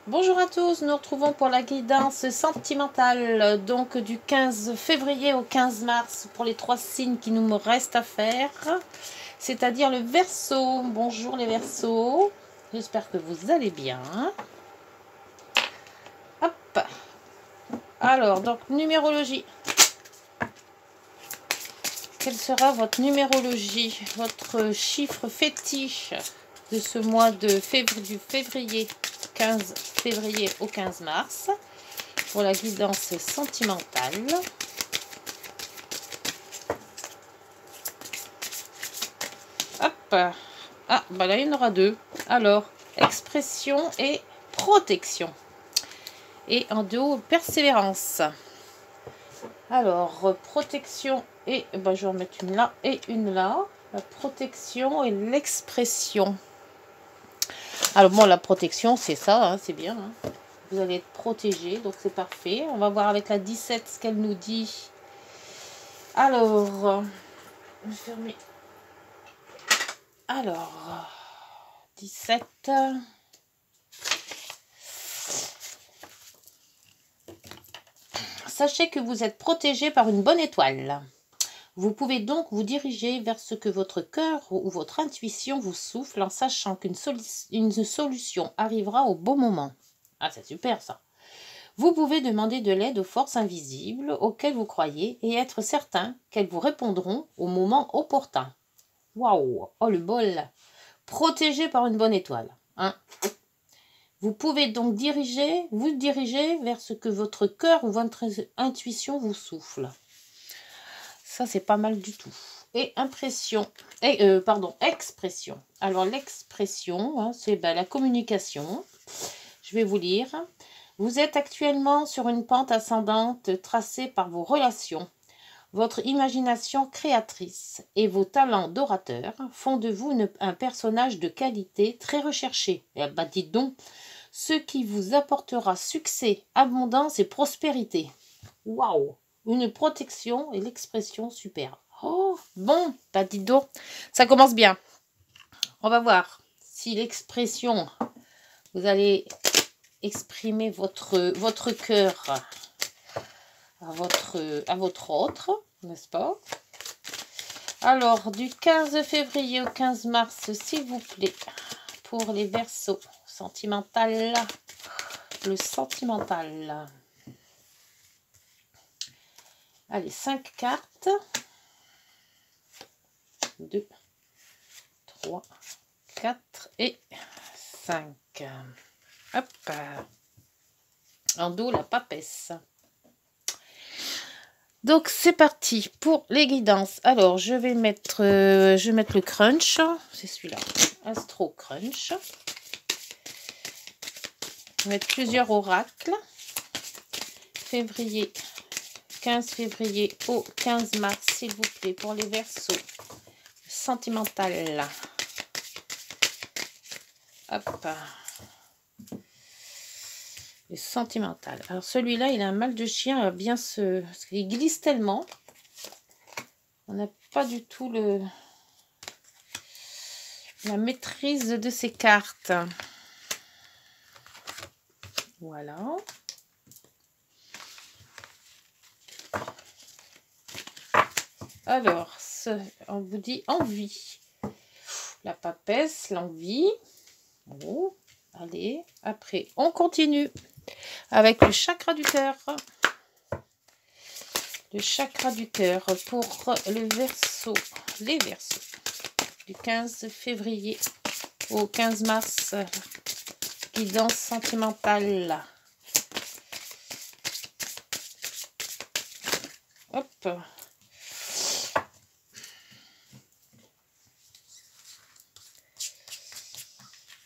Bonjour à tous, nous retrouvons pour la guidance sentimentale, donc du 15 février au 15 mars pour les 3 signes qui nous restent à faire, c'est-à-dire le Verseau. Bonjour les Verseaux, j'espère que vous allez bien. Hop, alors donc numérologie. Quelle sera votre numérologie, votre chiffre fétiche de ce mois de février, du février 15 février au 15 mars pour la guidance sentimentale. Hop, ah bah là il y en aura deux. Alors expression et protection, et en haut persévérance. Alors protection, et bah, je vais en mettre une là et une là. La protection et l'expression. Alors bon, la protection c'est ça, hein, c'est bien, hein. Vous allez être protégé, donc c'est parfait. On va voir avec la 17 ce qu'elle nous dit. Alors, je vais fermer. Alors, 17. Sachez que vous êtes protégé par une bonne étoile. Vous pouvez donc vous diriger vers ce que votre cœur ou votre intuition vous souffle en sachant qu'une solution arrivera au bon moment. Ah, c'est super ça. Vous pouvez demander de l'aide aux forces invisibles auxquelles vous croyez et être certain qu'elles vous répondront au moment opportun. Waouh! Oh le bol! Protégé par une bonne étoile. Hein? Vous pouvez donc vous diriger vers ce que votre cœur ou votre intuition vous souffle. Ça, c'est pas mal du tout. Et expression. Alors, l'expression, hein, c'est la communication. Je vais vous lire. Vous êtes actuellement sur une pente ascendante tracée par vos relations. Votre imagination créatrice et vos talents d'orateur font de vous un personnage de qualité très recherché. Et bah, dites donc, ce qui vous apportera succès, abondance et prospérité. Waouh! Une protection et l'expression super. Oh, bon, bah dites donc, ça commence bien. On va voir si l'expression, vous allez exprimer votre cœur à votre autre, n'est-ce pas? Alors, du 15 février au 15 mars, s'il vous plaît, pour les Verseaux sentimental, le sentimental. Allez, 5 cartes. 2, 3, 4 et 5. Hop. En dos, la papesse. Donc, c'est parti pour les guidances. Alors, je vais mettre le crunch. C'est celui-là. Astro Crunch. Je vais mettre plusieurs oracles. Février, 15 février au 15 mars, s'il vous plaît, pour les Verseaux. Sentimental. Hop. Le sentimental. Alors celui-là, il a un mal de chien, bien parce qu'il glisse tellement. On n'a pas du tout la maîtrise de ces cartes. Voilà. Alors, on vous dit envie. La papesse, l'envie. Oh, allez, après, on continue avec le chakra du cœur. Le chakra du cœur pour le Verseau, les Verseaux, du 15 février au 15 mars, guidance sentimentale. Hop.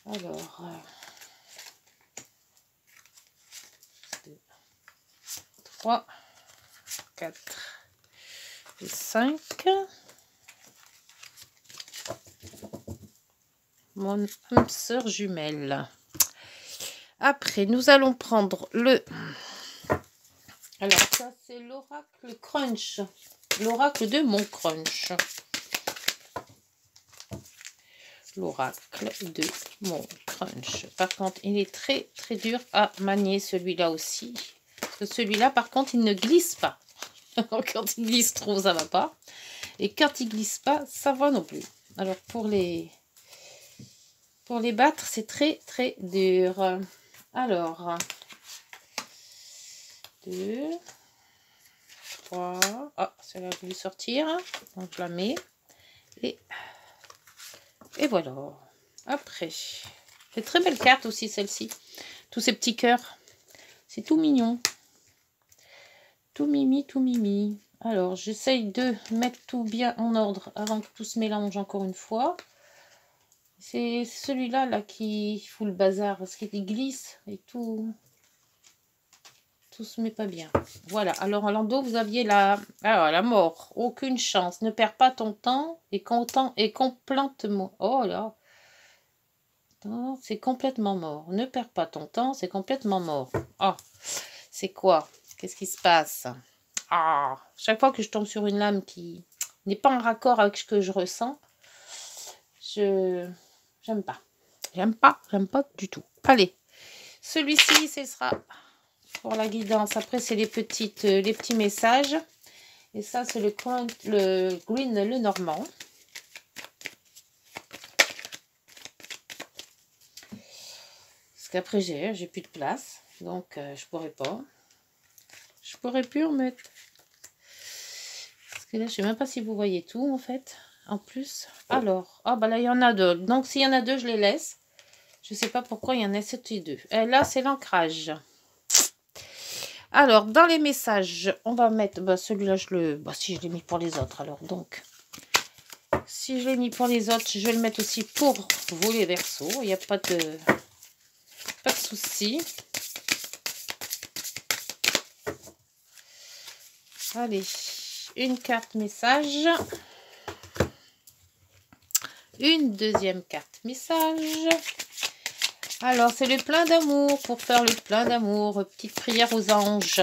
Alors, 2, 3, 4 et 5. Mon âme sœur jumelle. Après, nous allons prendre le... Alors, ça, c'est l'oracle Crunch. L'oracle de mon crunch. L'oracle de mon crunch. Par contre, il est très très dur à manier, celui-là aussi. Parce que celui-là, par contre, il ne glisse pas. Quand il glisse trop, ça va pas. Et quand il glisse pas, ça va non plus. Alors, pour les battre, c'est très très dur. Alors, 2, 3. Ah, celle-là a voulu sortir. Donc, je la mets. Et voilà. Après, c'est très belle carte aussi, celle-ci. Tous ces petits cœurs. C'est tout mignon. Tout mimi, tout mimi. Alors, j'essaye de mettre tout bien en ordre avant que tout se mélange encore une fois. C'est celui-là là, qui fout le bazar parce qu'il glisse et tout se met pas bien. Voilà. Alors, en landau, vous aviez la mort. Aucune chance. Ne perds pas ton temps et content et complètement. Oh là. C'est complètement mort. Ne perds pas ton temps, c'est complètement mort. Ah, c'est quoi? Qu'est-ce qui se passe? Ah, chaque fois que je tombe sur une lame qui n'est pas en raccord avec ce que je ressens, j'aime pas. J'aime pas du tout. Allez, celui-ci, ce sera pour la guidance. Après, c'est les petits messages. Et ça, c'est le green, le normand. Parce qu'après, j'ai plus de place. Donc, je pourrais pas. Je pourrais plus en mettre. Parce que là, je sais même pas si vous voyez tout, en fait. En plus. Alors, ah bah là, il y en a deux. Donc, s'il y en a deux, je les laisse. Je sais pas pourquoi il y en a 7 et 2. Et là, c'est l'ancrage. Alors, dans les messages, on va mettre... Bah, celui-là, si je l'ai mis pour les autres, alors. Donc, si je l'ai mis pour les autres, je vais le mettre aussi pour vous, les Verseaux. Il n'y a pas de souci. Allez, une carte message. Une deuxième carte message. Alors, c'est le plein d'amour. Pour faire le plein d'amour, petite prière aux anges.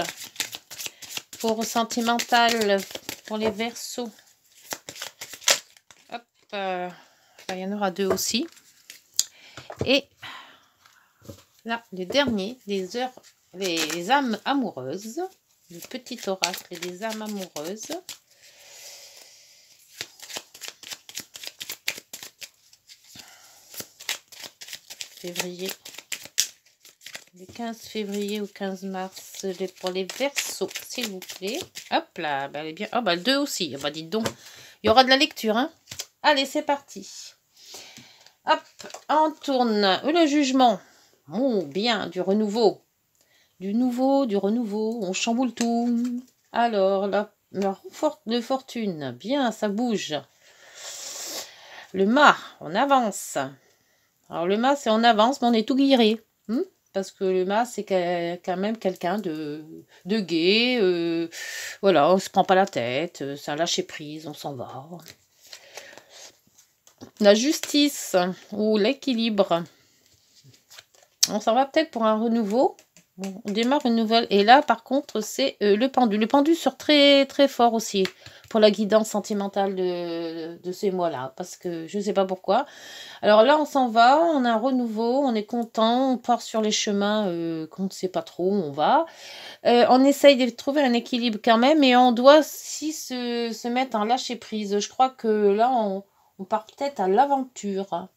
Pour sentimental, pour les Verseaux. Hop, il y en aura 2 aussi. Et là, le dernier, les âmes amoureuses. Le petit oracle des âmes amoureuses. Février. Le 15 février au 15 mars pour les Verseaux, s'il vous plaît. Hop là, bah, elle est bien. Oh, bah, le 2 aussi. Ah, bah, dites donc. Il y aura de la lecture, hein. Allez, c'est parti. Hop, on tourne. Le jugement. Oh, bien, du renouveau. Du nouveau, du renouveau. On chamboule tout. Alors, la de fortune. Bien, ça bouge. Le mât, on avance. Alors, le mât, c'est on avance, mais on est tout guiré. Parce que le mât, c'est quand même quelqu'un de gai. Voilà, on se prend pas la tête. C'est un lâcher prise, on s'en va. La justice ou l'équilibre. On s'en va peut-être pour un renouveau. On démarre une nouvelle. Et là, par contre, c'est le pendu. Le pendu sort très, très fort aussi pour la guidance sentimentale de ces mois-là. Parce que je ne sais pas pourquoi. Alors là, on s'en va. On a un renouveau. On est content. On part sur les chemins qu'on ne sait pas trop où on va. On essaye de trouver un équilibre quand même. Et on doit aussi se mettre en lâcher-prise. Je crois que là, on part peut-être à l'aventure.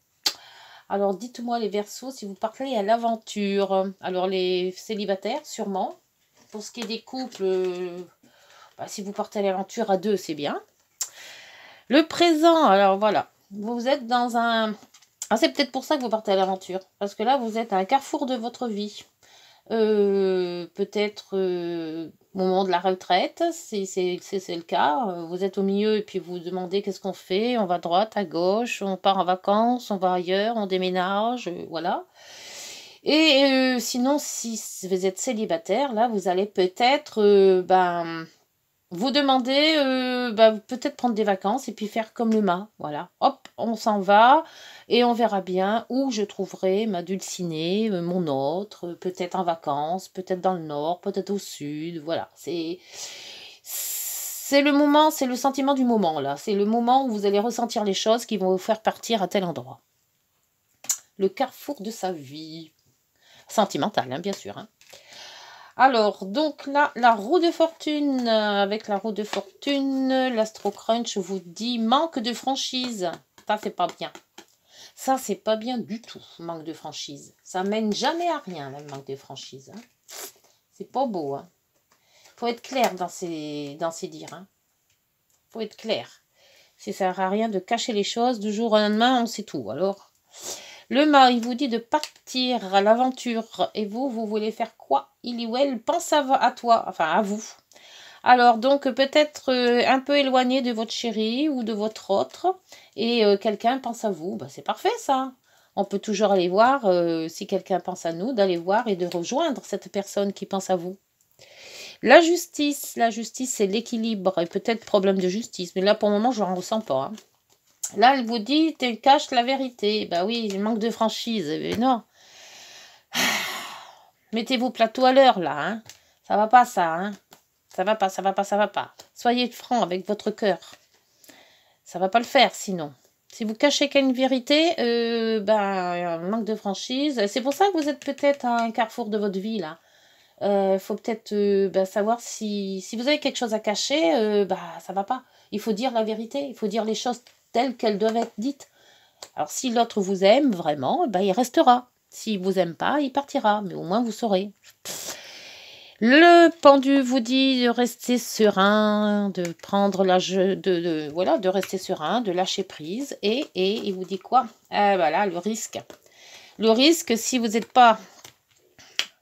Alors, dites-moi les Verseaux si vous partez à l'aventure. Alors, les célibataires, sûrement. Pour ce qui est des couples, si vous partez à l'aventure à 2, c'est bien. Le présent, alors voilà. Vous êtes dans un... Ah, c'est peut-être pour ça que vous partez à l'aventure. Parce que là, vous êtes à un carrefour de votre vie. Peut-être au moment de la retraite, si c'est le cas, vous êtes au milieu et puis vous vous demandez qu'est-ce qu'on fait, on va à droite, à gauche, on part en vacances, on va ailleurs, on déménage, voilà. Et sinon, si vous êtes célibataire, là, vous allez peut-être vous demander, peut-être prendre des vacances et puis faire comme le mât, voilà. Hop, on s'en va et on verra bien où je trouverai ma dulcinée, mon autre, peut-être en vacances, peut-être dans le nord, peut-être au sud, voilà. C'est le moment, c'est le sentiment du moment, là. C'est le moment où vous allez ressentir les choses qui vont vous faire partir à tel endroit. le carrefour de sa vie. Sentimental, hein, bien sûr. Hein. Alors, donc là, la roue de fortune, avec la roue de fortune, l'Astro Crunch vous dit manque de franchise. Ça, c'est pas bien. Ça, c'est pas bien du tout, manque de franchise. Ça mène jamais à rien, le manque de franchise. Hein. C'est pas beau. Hein. Faut être clair dans ses dires. Hein. Faut être clair. Ça sert à rien de cacher les choses. Du jour au lendemain, on sait tout. Alors, le mât, il vous dit de partir à l'aventure. Et vous, vous voulez faire quoi? Il ou elle pense à toi, enfin à vous. Alors, donc, peut-être un peu éloigné de votre chéri ou de votre autre. Et quelqu'un pense à vous. Ben, c'est parfait, ça. On peut toujours aller voir, si quelqu'un pense à nous, d'aller voir et de rejoindre cette personne qui pense à vous. La justice, c'est l'équilibre et peut-être problème de justice. Mais là, pour le moment, je n'en ressens pas. Hein. Là, elle vous dit, tu caches la vérité. Bah oui, il manque de franchise. Mais non. Mettez-vous plateau à l'heure, là. Hein. Ça va pas, ça. Hein. Ça va pas, ça va pas, ça va pas. Soyez franc avec votre cœur. Ça va pas le faire, sinon. Si vous cachez qu'une vérité, un manque de franchise. C'est pour ça que vous êtes peut-être à un carrefour de votre vie, là. Faut peut-être savoir si vous avez quelque chose à cacher, ça va pas. Il faut dire la vérité, il faut dire les choses telles qu'elles doivent être dites. Alors si l'autre vous aime vraiment, il restera. S'il vous aime pas, il partira. Mais au moins vous saurez. Le pendu vous dit de rester serein, de prendre de rester serein, de lâcher prise. Et il vous dit quoi? Voilà, le risque. Le risque, si vous n'êtes pas...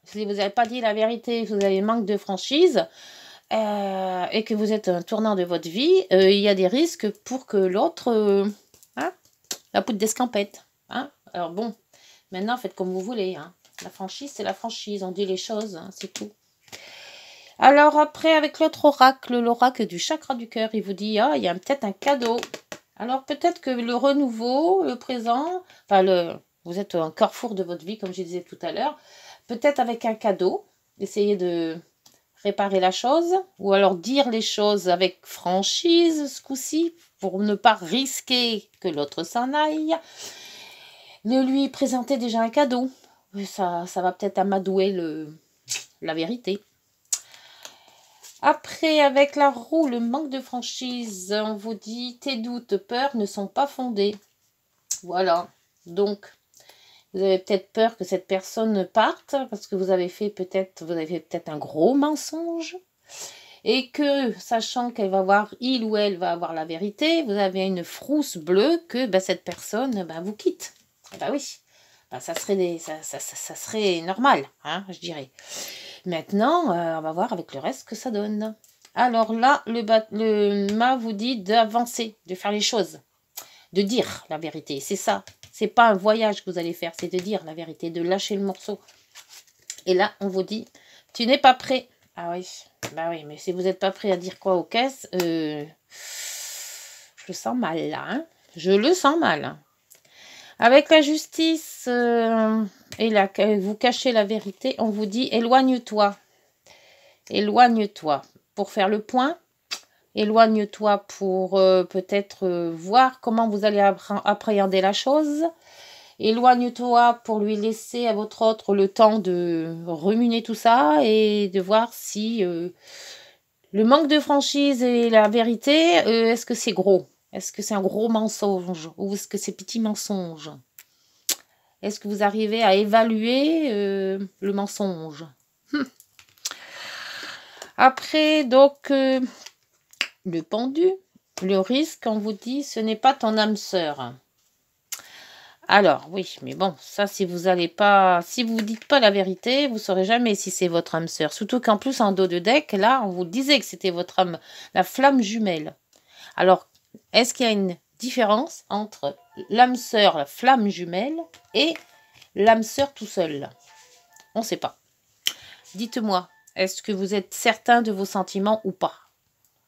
Si vous n'avez pas dit la vérité, vous avez manque de franchise et que vous êtes un tournant de votre vie, il y a des risques pour que l'autre, la poudre d'escampette. Hein. Alors bon, maintenant faites comme vous voulez. Hein. La franchise, c'est la franchise. On dit les choses, hein, c'est tout. Alors après, avec l'oracle du chakra du cœur, il vous dit, il y a peut-être un cadeau. Alors peut-être que le renouveau, le présent, vous êtes un carrefour de votre vie, comme je disais tout à l'heure, peut-être avec un cadeau, essayez de réparer la chose, ou alors dire les choses avec franchise ce coup-ci, pour ne pas risquer que l'autre s'en aille. Ne lui présenter déjà un cadeau, ça va peut-être amadouer la vérité. Après, avec la roue, le manque de franchise, on vous dit, tes doutes, peurs ne sont pas fondés. Voilà, donc... Vous avez peut-être peur que cette personne parte parce que vous avez fait peut-être un gros mensonge et que, sachant qu'elle va voir, il ou elle va avoir la vérité, vous avez une frousse bleue que cette personne vous quitte. Oui, ça serait normal, hein, je dirais. Maintenant, on va voir avec le reste ce que ça donne. Alors là, le mât vous dit d'avancer, de faire les choses, de dire la vérité, c'est ça. C'est pas un voyage que vous allez faire, c'est de dire la vérité, de lâcher le morceau. Et là, on vous dit, tu n'es pas prêt. Ah oui, oui, mais si vous n'êtes pas prêt à dire quoi aux caisses, je le sens mal là. Hein, je le sens mal. Avec la justice et là, vous cachez la vérité, on vous dit, éloigne-toi. Éloigne-toi. Pour faire le point, éloigne-toi pour peut-être voir comment vous allez appréhender la chose. Éloigne-toi pour lui laisser à votre autre le temps de ruminer tout ça et de voir si le manque de franchise et la vérité, est-ce que c'est gros? Est-ce que c'est un gros mensonge? Ou est-ce que c'est petit mensonge? Est-ce que vous arrivez à évaluer le mensonge? Après, donc... le pendu, le risque, on vous dit, ce n'est pas ton âme sœur. Alors, oui, mais bon, ça, si vous dites pas la vérité, vous ne saurez jamais si c'est votre âme sœur. Surtout qu'en plus, en dos de deck, là, on vous disait que c'était votre âme, la flamme jumelle. Alors, est-ce qu'il y a une différence entre l'âme sœur, la flamme jumelle, et l'âme sœur tout seul? On ne sait pas. Dites-moi, est-ce que vous êtes certain de vos sentiments ou pas?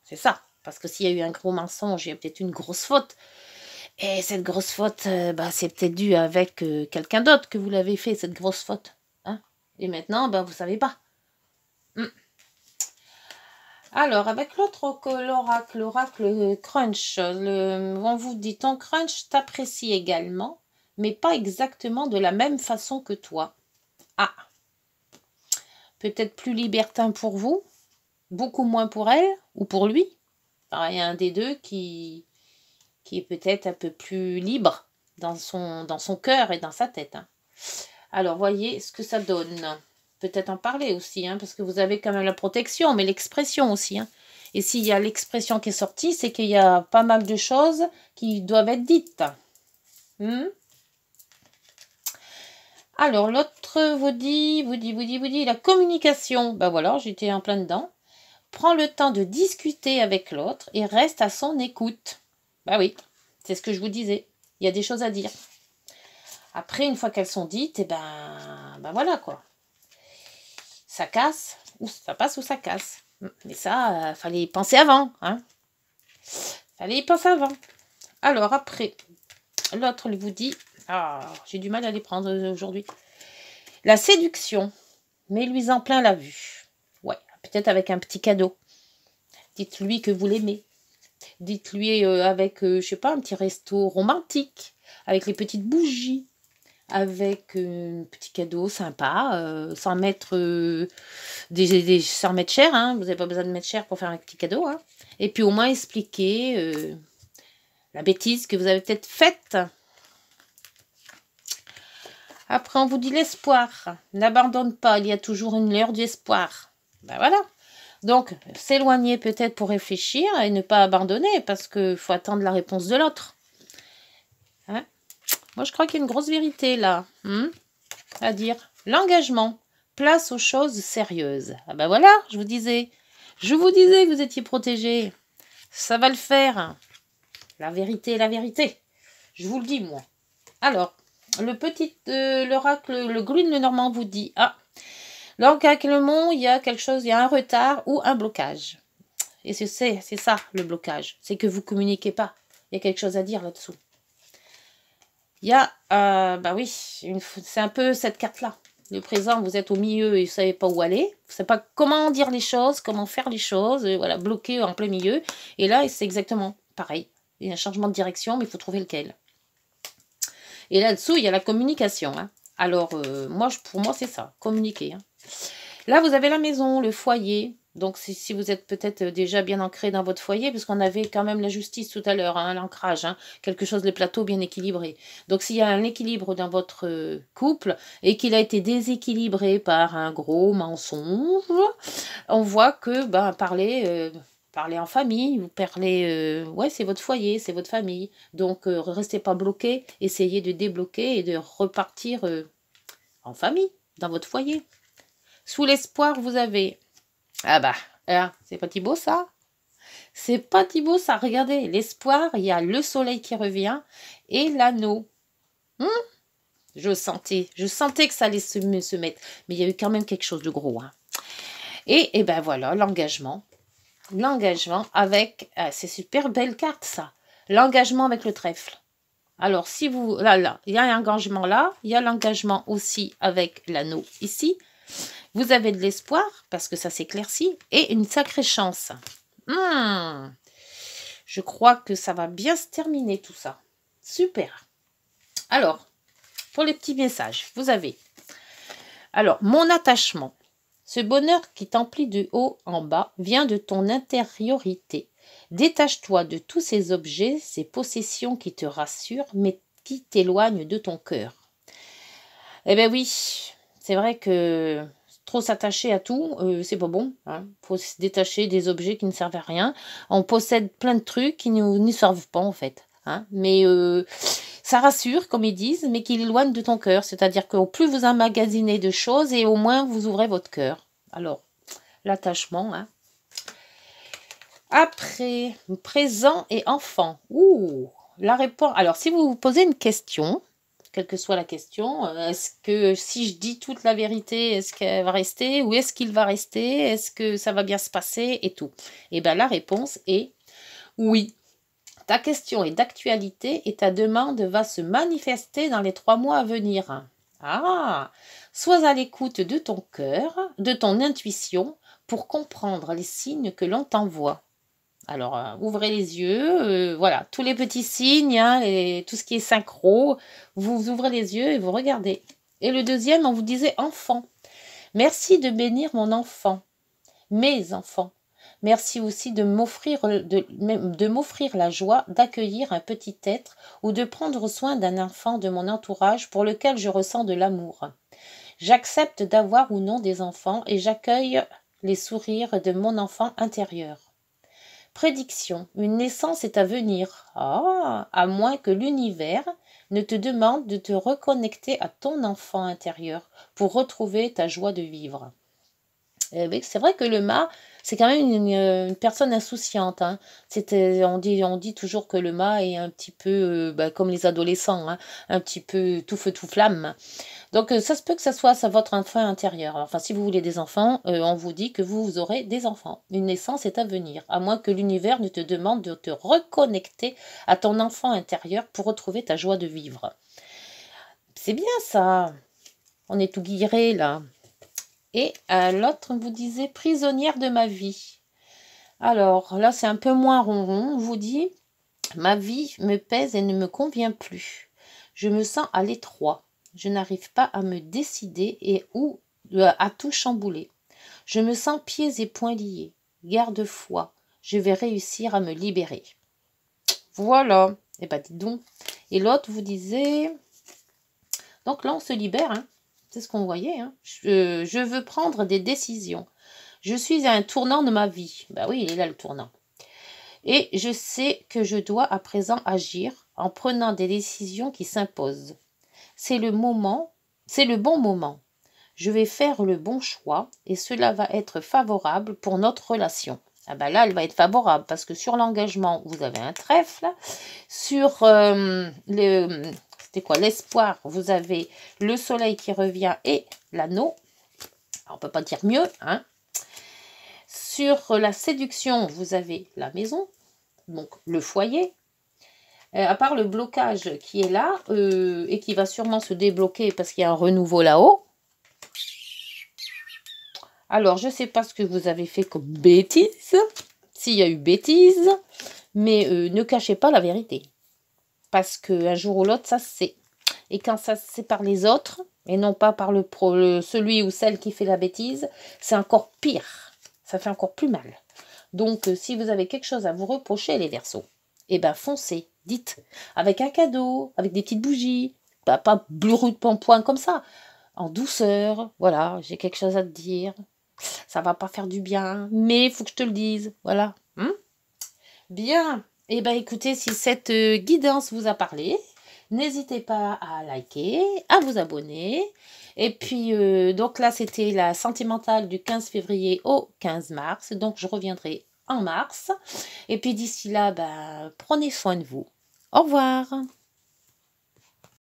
C'est ça. Parce que s'il y a eu un gros mensonge, il y a peut-être une grosse faute. Et cette grosse faute, c'est peut-être dû avec quelqu'un d'autre que vous l'avez fait, cette grosse faute. Hein. Et maintenant, vous ne savez pas. Alors, avec l'oracle Crunch, on vous dit, ton Crunch t'apprécie également, mais pas exactement de la même façon que toi. Ah, peut-être plus libertin pour vous, beaucoup moins pour elle ou pour lui. Alors, il y a un des deux qui est peut-être un peu plus libre dans son cœur et dans sa tête. Hein. Alors, voyez ce que ça donne. Peut-être en parler aussi, hein, parce que vous avez quand même la protection, mais l'expression aussi. Hein. Et s'il y a l'expression qui est sortie, c'est qu'il y a pas mal de choses qui doivent être dites. Alors, l'autre vous dit, la communication. Ben voilà, j'étais en plein dedans. Prends le temps de discuter avec l'autre et reste à son écoute. Ben oui, c'est ce que je vous disais. Il y a des choses à dire. Après, une fois qu'elles sont dites, ben voilà quoi. Ça casse, ou ça passe ou ça casse. Mais ça, fallait y penser avant. Hein. Fallait y penser avant. Alors après, l'autre vous dit, j'ai du mal à les prendre aujourd'hui. La séduction, mets-lui en plein la vue. Ouais, peut-être avec un petit cadeau. Dites-lui que vous l'aimez. Dites-lui avec, je sais pas, un petit resto romantique, avec les petites bougies, avec un petit cadeau sympa, sans mettre sans mettre cher, hein. Vous n'avez pas besoin de mettre cher pour faire un petit cadeau. Hein. Et puis au moins expliquer la bêtise que vous avez peut-être faite. Après, on vous dit l'espoir. N'abandonne pas, il y a toujours une lueur d'espoir. Ben voilà. Donc, s'éloigner peut-être pour réfléchir et ne pas abandonner parce qu'il faut attendre la réponse de l'autre. Hein? Moi, je crois qu'il y a une grosse vérité là. À dire. L'engagement. Place aux choses sérieuses. Ah ben voilà, je vous disais. Je vous disais que vous étiez protégés. Ça va le faire. La vérité est la vérité. Je vous le dis, moi. Alors, l'oracle, le Grune le Normand vous dit, l'encaglement, il y a quelque chose, il y a un retard ou un blocage. Et c'est ça, le blocage. C'est que vous ne communiquez pas. Il y a quelque chose à dire là-dessous. Il y a, oui, c'est un peu cette carte-là. Le présent, vous êtes au milieu et vous ne savez pas où aller. Vous ne savez pas comment dire les choses, comment faire les choses. Voilà, bloqué en plein milieu. Et là, c'est exactement pareil. Il y a un changement de direction, mais il faut trouver lequel. Et là-dessous, il y a la communication. Hein. Alors, pour moi, c'est ça, communiquer. Hein. Là, vous avez la maison, le foyer. Donc, si vous êtes peut-être déjà bien ancré dans votre foyer, puisqu'on avait quand même la justice tout à l'heure, hein, l'ancrage, hein, quelque chose, les plateaux bien équilibrés. Donc, s'il y a un équilibre dans votre couple et qu'il a été déséquilibré par un gros mensonge, on voit que parler en famille, vous parlez, c'est votre foyer, c'est votre famille. Donc, restez pas bloqué, essayez de débloquer et de repartir en famille, dans votre foyer. Sous l'espoir, vous avez... c'est pas Thibaut ça? C'est pas Thibaut ça, regardez, l'espoir, il y a le soleil qui revient et l'anneau. Je sentais que ça allait se mettre, mais il y a eu quand même quelque chose de gros. Hein. Et voilà, l'engagement. L'engagement avec... c'est super belle carte, ça. L'engagement avec le trèfle. Alors, si vous... Là, il y a un engagement là. Il y a l'engagement aussi avec l'anneau ici. Vous avez de l'espoir, parce que ça s'éclaircit, et une sacrée chance. Je crois que ça va bien se terminer, tout ça. Super. Alors, pour les petits messages, vous avez... Alors, mon attachement. Ce bonheur qui t'emplit de haut en bas vient de ton intériorité. Détache-toi de tous ces objets, ces possessions qui te rassurent, mais qui t'éloignent de ton cœur. Eh bien oui, c'est vrai que trop s'attacher à tout, c'est pas bon. Hein. Faut se détacher des objets qui ne servent à rien. On possède plein de trucs qui ne nous servent pas en fait. Hein. Mais ça rassure, comme ils disent, mais qui l'éloigne de ton cœur. C'est-à-dire qu'au plus vous emmagasinez de choses, et au moins vous ouvrez votre cœur. Alors, l'attachement. Hein. Après, présent et enfant. La réponse. Alors, si vous vous posez une question, quelle que soit la question, est-ce que si je dis toute la vérité, est-ce qu'elle va rester ou est-ce qu'il va rester? Est-ce que ça va bien se passer et tout? Eh bien, la réponse est oui. Ta question est d'actualité et ta demande va se manifester dans les 3 mois à venir. Sois à l'écoute de ton cœur, de ton intuition, pour comprendre les signes que l'on t'envoie. Alors, ouvrez les yeux, voilà, tous les petits signes, hein, et tout ce qui est synchro, vous ouvrez les yeux et vous regardez. Et le deuxième, on vous disait enfant. Merci de bénir mon enfant, mes enfants. Merci aussi de m'offrir la joie d'accueillir un petit être ou de prendre soin d'un enfant de mon entourage pour lequel je ressens de l'amour. J'accepte d'avoir ou non des enfants et j'accueille les sourires de mon enfant intérieur. Prédiction. Une naissance est à venir. Ah, à moins que l'univers ne te demande de te reconnecter à ton enfant intérieur pour retrouver ta joie de vivre. C'est vrai que le mât, c'est quand même une personne insouciante. Hein. On dit toujours que le mât est un petit peu comme les adolescents, hein, un petit peu tout feu tout flamme. Donc ça se peut que ça soit votre enfant intérieur. Enfin, si vous voulez des enfants, on vous dit que vous aurez des enfants. Une naissance est à venir, à moins que l'univers ne te demande de te reconnecter à ton enfant intérieur pour retrouver ta joie de vivre. C'est bien ça. On est tout guilleret là. Et l'autre vous disait prisonnière de ma vie. Alors là, c'est un peu moins ronron. On vous dit ma vie me pèse et ne me convient plus. Je me sens à l'étroit. Je n'arrive pas à me décider et à tout chambouler. Je me sens pieds et poings liés. Garde foi. Je vais réussir à me libérer. Voilà. Eh ben, dites donc. Et l'autre vous disait. Donc là, on se libère, hein. C'est ce qu'on voyait. Hein. Je veux prendre des décisions. Je suis à un tournant de ma vie. Bah oui, il est là le tournant. Et je sais que je dois à présent agir en prenant des décisions qui s'imposent. C'est le bon moment. Je vais faire le bon choix et cela va être favorable pour notre relation. Ah ben là, elle va être favorable parce que sur l'engagement, vous avez un trèfle. Sur l'espoir, vous avez le soleil qui revient et l'anneau. On ne peut pas dire mieux, hein. Sur la séduction, vous avez la maison, donc le foyer. À part le blocage qui est là et qui va sûrement se débloquer parce qu'il y a un renouveau là-haut. Alors, je ne sais pas ce que vous avez fait comme bêtise, s'il y a eu bêtise, mais ne cachez pas la vérité. Parce qu'un jour ou l'autre, ça se sait. Et quand ça se sait par les autres, et non pas par celui ou celle qui fait la bêtise, c'est encore pire. Ça fait encore plus mal. Donc, si vous avez quelque chose à vous reprocher, les Verseaux, eh bien, foncez, dites, avec un cadeau, avec des petites bougies, pas brut point comme ça, en douceur, voilà, j'ai quelque chose à te dire, ça va pas faire du bien, mais il faut que je te le dise, voilà. Bien, eh bien, écoutez, si cette guidance vous a parlé, n'hésitez pas à liker, à vous abonner. Et puis, donc là, c'était la sentimentale du 15 février au 15 mars. Donc, je reviendrai en mars. Et puis, d'ici là, prenez soin de vous. Au revoir.